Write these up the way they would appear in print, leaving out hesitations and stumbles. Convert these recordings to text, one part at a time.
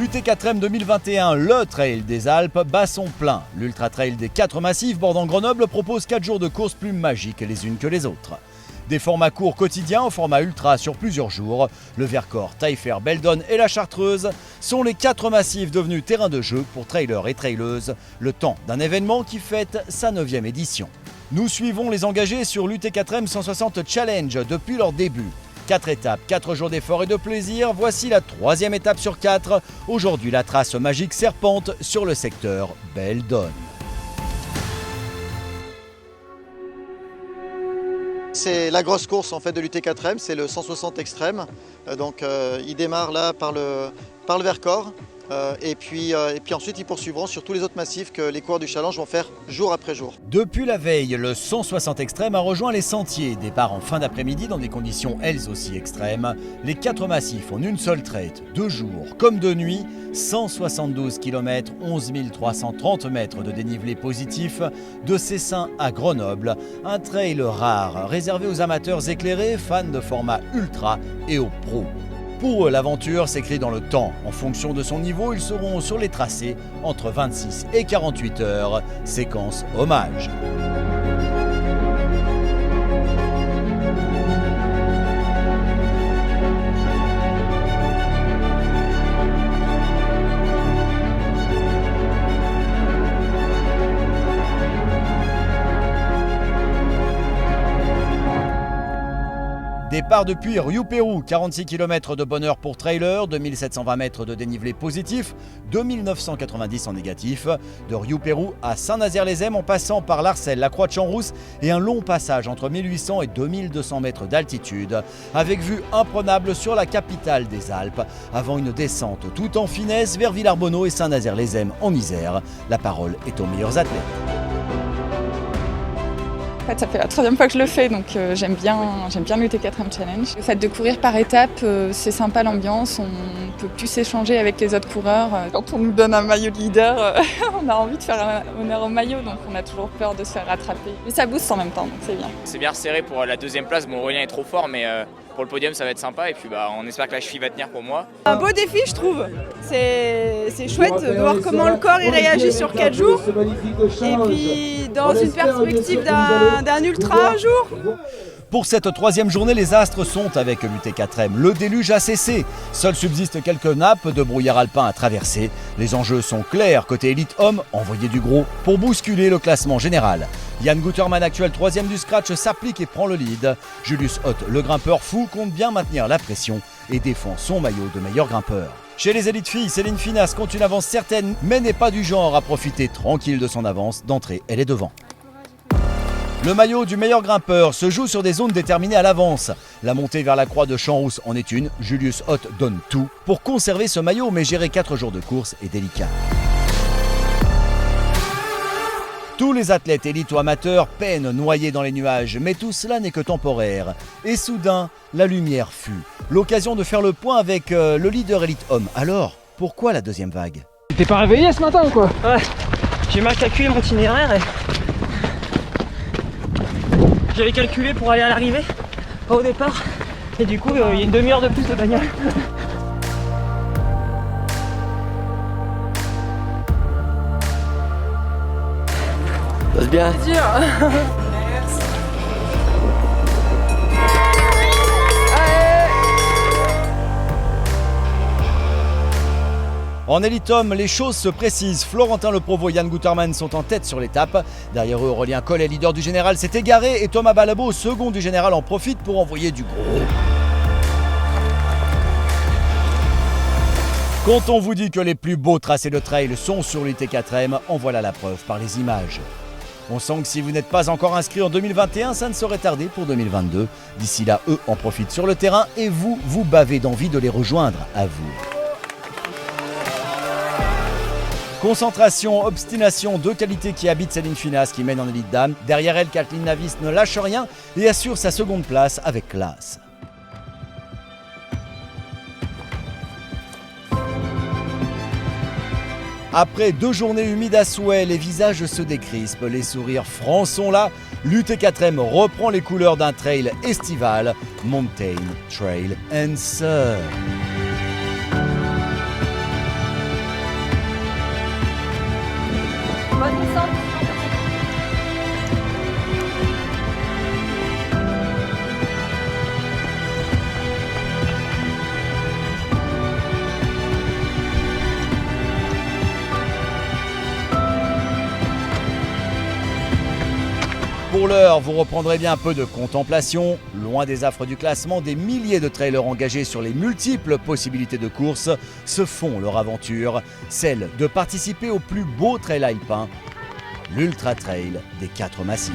L'UT4M 2021, le trail des Alpes, bat son plein. L'Ultra Trail des 4 massifs bordant Grenoble propose 4 jours de courses plus magiques les unes que les autres. Des formats courts quotidiens au format ultra sur plusieurs jours, le Vercors, Taillefer, Belledonne et la Chartreuse sont les 4 massifs devenus terrain de jeu pour trailers et traileuses, le temps d'un événement qui fête sa 9e édition. Nous suivons les engagés sur l'UT4M 160 Challenge depuis leur début. 4 étapes, 4 jours d'effort et de plaisir, voici la 3e étape sur 4. Aujourd'hui, la trace magique serpente sur le secteur Belledonne. C'est la grosse course en fait de l'UT4M, c'est le 160 extrême. Donc il démarre là par le Vercors et puis ensuite ils poursuivront sur tous les autres massifs que les coureurs du challenge vont faire jour après jour. Depuis la veille, le 160 extrême a rejoint les sentiers. Départ en fin d'après-midi dans des conditions elles aussi extrêmes. Les 4 massifs en une seule traite, de jour comme de nuit, 172 km, 11 330 mètres de dénivelé positif, de Cessin à Grenoble. Un trail rare, réservé aux amateurs éclairés, fans de format ultra et aux pros. Pour eux, l'aventure s'écrit dans le temps. En fonction de son niveau, ils seront sur les tracés entre 26 et 48 heures. Séquence hommage. Départ depuis Riou-Pérou, 46 km de bonheur pour trailer, 2720 mètres de dénivelé positif, 2990 en négatif. De Riou-Pérou à Saint-Nazaire-les-Aismes en passant par l'Arcel, la Croix-de-Champs-Rousse et un long passage entre 1800 et 2200 mètres d'altitude, avec vue imprenable sur la capitale des Alpes, avant une descente tout en finesse vers Villarbonneau et Saint-Nazaire-les-Aismes en Isère. La parole est aux meilleurs athlètes. En fait, ça fait la 3e fois que je le fais, donc j'aime bien l'UT4M Challenge. Le fait de courir par étapes, c'est sympa l'ambiance, on peut plus échanger avec les autres coureurs. Quand on nous donne un maillot de leader, on a envie de faire honneur au maillot, donc on a toujours peur de se faire rattraper. Mais ça booste en même temps, donc c'est bien. C'est bien serré pour la 2e place, bon Aurélien est trop fort, mais pour le podium ça va être sympa et puis on espère que la cheville va tenir pour moi. Un beau défi je trouve, c'est chouette de voir comment le corps il réagit sur 4 jours et puis dans une perspective d'un ultra un jour. Pour cette 3e journée, les astres sont avec l'UT4M. Le déluge a cessé. Seul subsistent quelques nappes de brouillard alpin à traverser. Les enjeux sont clairs. Côté élite homme, envoyez du gros pour bousculer le classement général. Yann Guterman, actuel 3e du scratch, s'applique et prend le lead. Julius Ott, le grimpeur fou, compte bien maintenir la pression et défend son maillot de meilleur grimpeur. Chez les élites filles, Céline Finas compte une avance certaine, mais n'est pas du genre à profiter tranquille de son avance. D'entrée, elle est devant. Le maillot du meilleur grimpeur se joue sur des zones déterminées à l'avance. La montée vers la croix de Champs-Rousse en est une. Julius Ott donne tout pour conserver ce maillot, mais gérer 4 jours de course est délicat. Tous les athlètes élites ou amateurs peinent noyés dans les nuages, mais tout cela n'est que temporaire. Et soudain, la lumière fut. L'occasion de faire le point avec le leader élite homme. Alors, pourquoi la 2e vague? T'es pas réveillé ce matin ou quoi? Ouais, j'ai mal calculé mon itinéraire et... J'avais calculé pour aller à l'arrivée, pas au départ, et du coup il y a une demi-heure de plus de bagnole. Passe bien. C'est dur. En élite homme, les choses se précisent. Florentin Le Provost et Yann Guterman sont en tête sur l'étape. Derrière eux, Aurélien Collet, leader du général, s'est égaré et Thomas Balabo, second du général, en profite pour envoyer du gros. Quand on vous dit que les plus beaux tracés de trail sont sur l'UT4M, en voilà la preuve par les images. On sent que si vous n'êtes pas encore inscrit en 2021, ça ne saurait tarder pour 2022. D'ici là, eux en profitent sur le terrain et vous bavez d'envie de les rejoindre, à vous. Concentration, obstination, 2 qualités qui habitent Céline Finas qui mène en élite dame. Derrière elle, Kathleen Navis ne lâche rien et assure sa 2e place avec classe. Après 2 journées humides à souhait, les visages se décrispent, les sourires francs sont là. L'UT4M reprend les couleurs d'un trail estival, Mountain Trail and Sun. Bonne descente. Pour l'heure, vous reprendrez bien un peu de contemplation. Loin des affres du classement, des milliers de trailers engagés sur les multiples possibilités de course se font leur aventure, celle de participer au plus beau trail alpin, l'Ultra Trail des 4 Massifs.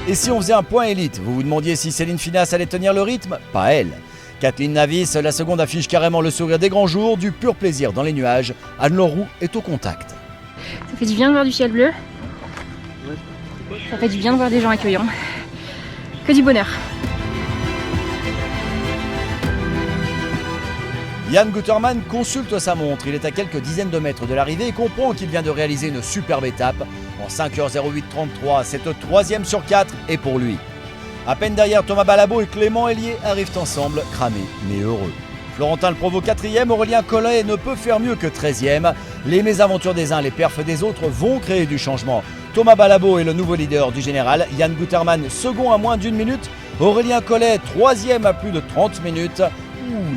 Et si on faisait un point élite, vous vous demandiez si Céline Finas allait tenir le rythme? Pas elle. Kathleen Navis, la seconde, affiche carrément le sourire des grands jours, du pur plaisir dans les nuages. Anne-Laure Roux est au contact. Ça fait du bien de voir du ciel bleu. Ça fait du bien de voir des gens accueillants. Que du bonheur. Jan Guterman consulte sa montre. Il est à quelques dizaines de mètres de l'arrivée et comprend qu'il vient de réaliser une superbe étape. En 5h08.33, cette 3e sur 4 est pour lui. À peine derrière, Thomas Balabo et Clément Hélier arrivent ensemble, cramés mais heureux. Florentin le Provost 4e, Aurélien Collet ne peut faire mieux que 13e. Les mésaventures des uns, les perfs des autres vont créer du changement. Thomas Balabo est le nouveau leader du général, Jan Guterman second à moins d'1 minute, Aurélien Collet 3e à plus de 30 minutes.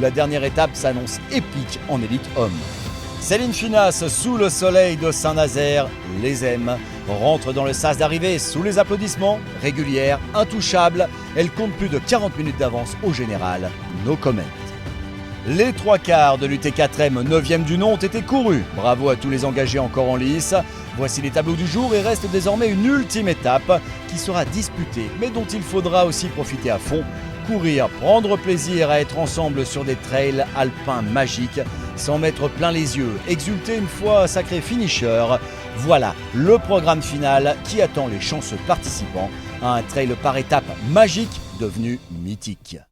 La dernière étape s'annonce épique en élite homme. Céline Finas, sous le soleil de Saint-Nazaire, les aime, rentre dans le sas d'arrivée sous les applaudissements, régulière, intouchable. Elle compte plus de 40 minutes d'avance au général. No comment. Les 3/4 de l'UT4M 9e du nom ont été courus. Bravo à tous les engagés encore en lice. Voici les tableaux du jour et reste désormais une ultime étape qui sera disputée, mais dont il faudra aussi profiter à fond. Courir, prendre plaisir à être ensemble sur des trails alpins magiques, s'en mettre plein les yeux, exulter une fois sacré finisher. Voilà le programme final qui attend les chanceux participants à un trail par étapes magique devenu mythique.